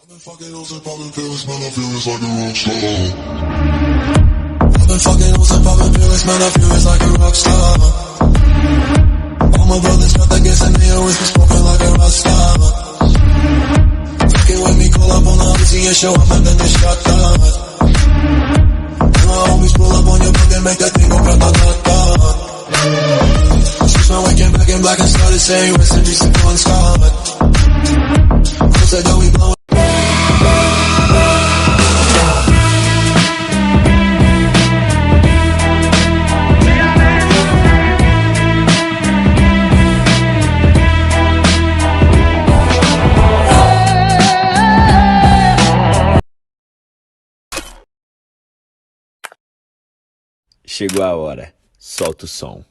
been fucking hoes and popping pills, man, I feel it's like a rock star. I've been fucking hoes and popping pills, man, I feel it's like a rock star. All my brothers got that gas and they always be smoking like a rock star. Fucking with me, call up on the Uzi and show up and then they shot down. And my homies pull up on your block and make that thing go grata-ta-ta. Switch my waking back in black and started saying rest in peace to Bon Scott. Said that we blowing. Chegou a hora, solta o som.